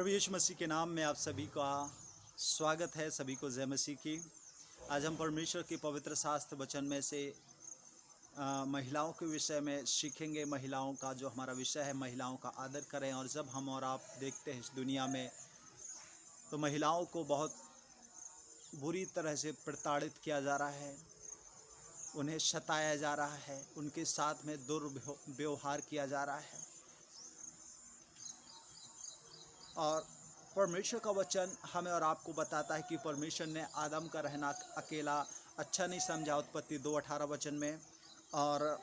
प्रभु यीशु मसीह के नाम में आप सभी का स्वागत है। सभी को जय मसीह की। आज हम परमेश्वर के पवित्र शास्त्र वचन में से महिलाओं के विषय में सीखेंगे। महिलाओं का जो हमारा विषय है, महिलाओं का आदर करें। और जब हम और आप देखते हैं इस दुनिया में, तो महिलाओं को बहुत बुरी तरह से प्रताड़ित किया जा रहा है, उन्हें सताया जा रहा है, उनके साथ में दुर्व्यवहार किया जा रहा है। और परमेश्वर का वचन हमें और आपको बताता है कि परमेश्वर ने आदम का रहना अकेला अच्छा नहीं समझा, उत्पत्ति 2:18 वचन में। और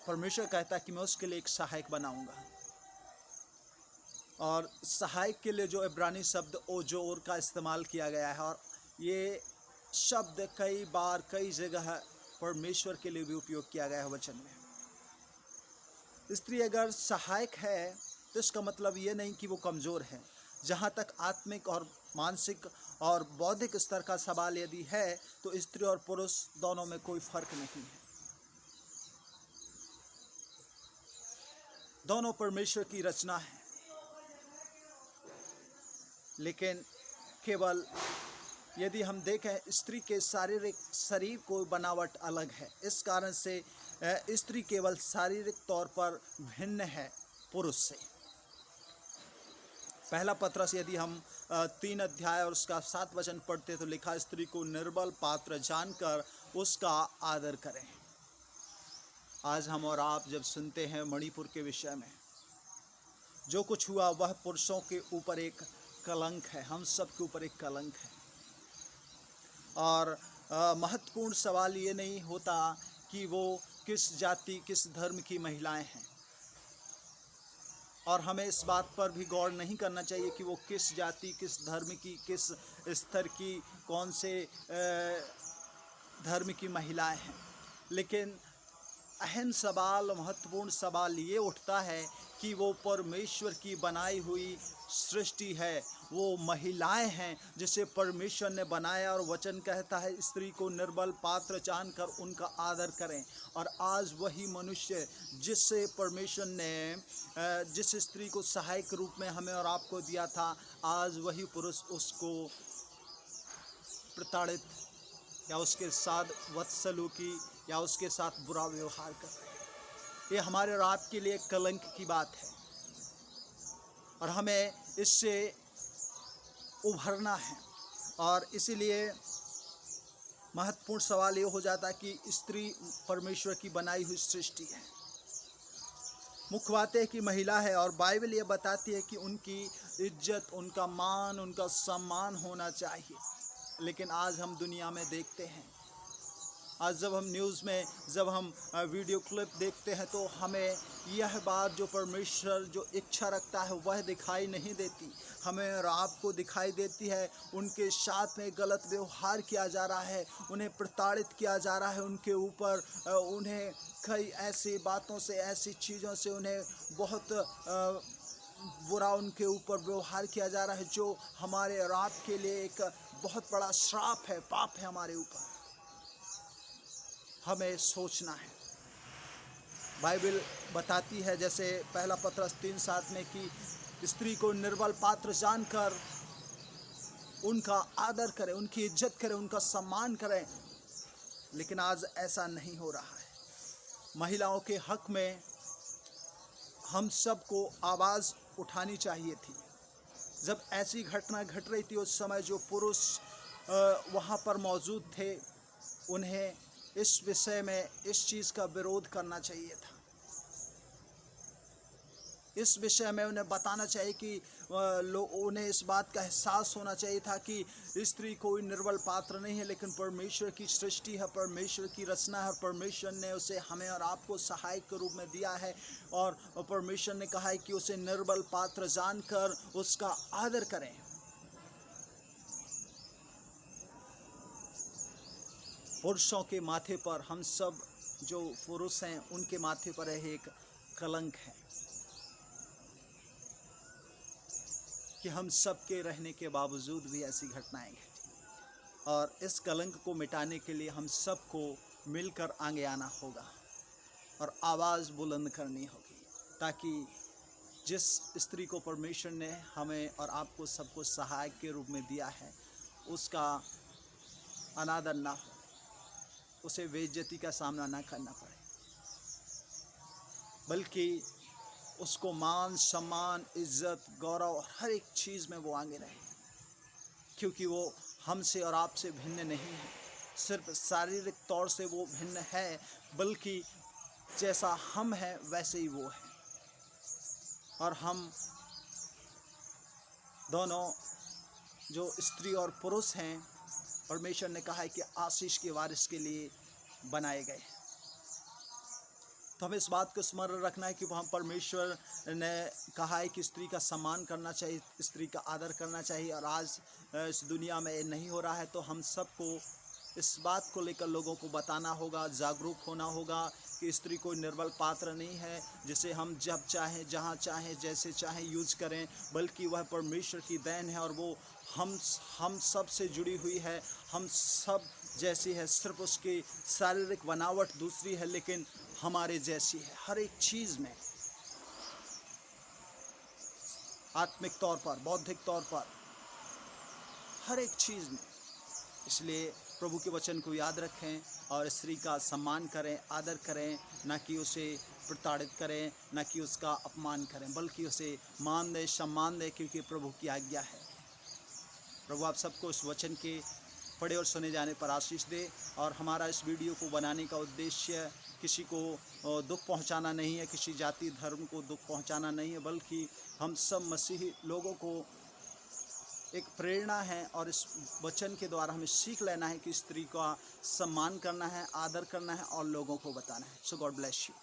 परमेश्वर कहता है कि मैं उसके लिए एक सहायक बनाऊंगा। और सहायक के लिए जो इब्रानी शब्द ओजोर का इस्तेमाल किया गया है, और ये शब्द कई बार कई जगह परमेश्वर के लिए भी उपयोग किया गया है वचन में। स्त्री अगर सहायक है तो इसका मतलब ये नहीं कि वो कमज़ोर है। जहाँ तक आत्मिक और मानसिक और बौद्धिक स्तर का सवाल यदि है, तो स्त्री और पुरुष दोनों में कोई फर्क नहीं है। दोनों परमेश्वर की रचना है, लेकिन केवल यदि हम देखें, स्त्री के शारीरिक शरीर को बनावट अलग है। इस कारण से स्त्री केवल शारीरिक तौर पर भिन्न है पुरुष से। पहला पत्रस यदि हम 3 अध्याय और उसका 7 वचन पढ़ते तो लिखा, स्त्री को निर्बल पात्र जानकर उसका आदर करें। आज हम और आप जब सुनते हैं मणिपुर के विषय में, जो कुछ हुआ वह पुरुषों के ऊपर एक कलंक है, हम सब के ऊपर एक कलंक है। और महत्वपूर्ण सवाल ये नहीं होता कि वो किस जाति किस धर्म की महिलाएं हैं, और हमें इस बात पर भी गौर नहीं करना चाहिए कि वो किस जाति किस धर्म की किस स्तर की कौन से धर्म की महिलाएं हैं। लेकिन अहम सवाल, महत्वपूर्ण सवाल ये उठता है कि वो परमेश्वर की बनाई हुई सृष्टि है, वो महिलाएं हैं जिसे परमेश्वर ने बनाया। और वचन कहता है स्त्री को निर्बल पात्र जानकर उनका आदर करें। और आज वही मनुष्य जिससे परमेश्वर ने जिस स्त्री को सहायक रूप में हमें और आपको दिया था, आज वही पुरुष उसको प्रताड़ित या उसके साथ बदसलूकी या उसके साथ बुरा व्यवहार कर रहे हैं। ये हमारे और आपके लिए कलंक की बात है, और हमें इससे उभरना है। और इसीलिए महत्वपूर्ण सवाल ये हो जाता है कि स्त्री परमेश्वर की बनाई हुई सृष्टि है। मुख्य बात है कि महिला है, और बाइबल ये बताती है कि उनकी इज्जत, उनका मान, उनका सम्मान होना चाहिए। लेकिन आज हम दुनिया में देखते हैं, आज जब हम न्यूज़ में जब हम वीडियो क्लिप देखते हैं, तो हमें यह बात जो परमेश्वर जो इच्छा रखता है वह दिखाई नहीं देती। हमें और आपको दिखाई देती है उनके साथ में गलत व्यवहार किया जा रहा है, उन्हें प्रताड़ित किया जा रहा है, उनके ऊपर उन्हें कई ऐसी बातों से, ऐसी चीज़ों से उन्हें बहुत बुरा उनके ऊपर व्यवहार किया जा रहा है, जो हमारे और आपके लिए एक बहुत बड़ा श्राप है, पाप है हमारे ऊपर। हमें सोचना है। बाइबल बताती है, जैसे पहला पत्रस 3:7 में, कि स्त्री को निर्बल पात्र जानकर उनका आदर करें, उनकी इज्जत करें, उनका सम्मान करें। लेकिन आज ऐसा नहीं हो रहा है। महिलाओं के हक में हम सबको आवाज़ उठानी चाहिए थी। जब ऐसी घटना घट रही थी, उस समय जो पुरुष वहाँ पर मौजूद थे, उन्हें इस विषय में इस चीज़ का विरोध करना चाहिए था। इस विषय में उन्हें बताना चाहिए कि उन्हें इस बात का एहसास होना चाहिए था कि स्त्री कोई निर्बल पात्र नहीं है, लेकिन परमेश्वर की सृष्टि है, परमेश्वर की रचना है, और परमेश्वर ने उसे हमें और आपको सहायक के रूप में दिया है। और परमेश्वर ने कहा है कि उसे निर्बल पात्र जानकर उसका आदर करें। पुरुषों के माथे पर, हम सब जो पुरुष हैं उनके माथे पर एक कलंक है कि हम सब के रहने के बावजूद भी ऐसी घटनाएं घटी। और इस कलंक को मिटाने के लिए हम सबको मिलकर आगे आना होगा और आवाज़ बुलंद करनी होगी, ताकि जिस स्त्री को परमेश्वर ने हमें और आपको सबको सहायक के रूप में दिया है, उसका अनादर ना हो, उसे बेइज्जती का सामना ना करना पड़े, बल्कि उसको मान सम्मान, इज्जत, गौरव हर एक चीज़ में वो आगे रहे, क्योंकि वो हमसे और आपसे भिन्न नहीं है। सिर्फ शारीरिक तौर से वो भिन्न है, बल्कि जैसा हम हैं वैसे ही वो है। और हम दोनों जो स्त्री और पुरुष हैं, परमेश्वर ने कहा है कि आशीष के वारिस के लिए बनाए गए हैं। तो हमें इस बात को स्मरण रखना है कि वहाँ परमेश्वर ने कहा है कि स्त्री का सम्मान करना चाहिए, स्त्री का आदर करना चाहिए। और आज इस दुनिया में ये नहीं हो रहा है, तो हम सबको इस बात को लेकर लोगों को बताना होगा, जागरूक होना होगा कि स्त्री कोई निर्बल पात्र नहीं है जिसे हम जब चाहें, जहाँ चाहें, जैसे चाहें यूज करें, बल्कि वह परमेश्वर की देन है और वो हम सब से जुड़ी हुई है, हम सब जैसी है। सिर्फ उसकी शारीरिक बनावट दूसरी है, लेकिन हमारे जैसी है हर एक चीज़ में, आत्मिक तौर पर, बौद्धिक तौर पर, हर एक चीज़ में। इसलिए प्रभु के वचन को याद रखें और स्त्री का सम्मान करें, आदर करें, न कि उसे प्रताड़ित करें, न कि उसका अपमान करें, बल्कि उसे मान दें, सम्मान दें, क्योंकि प्रभु की आज्ञा है। प्रभु आप सबको इस वचन के पढ़े और सुने जाने पर आशीष दे। और हमारा इस वीडियो को बनाने का उद्देश्य किसी को दुख पहुंचाना नहीं है, किसी जाति धर्म को दुख पहुंचाना नहीं है, बल्कि हम सब मसीही लोगों को एक प्रेरणा है और इस वचन के द्वारा हमें सीख लेना है कि स्त्री का सम्मान करना है, आदर करना है और लोगों को बताना है। सो गॉड ब्लेस यू।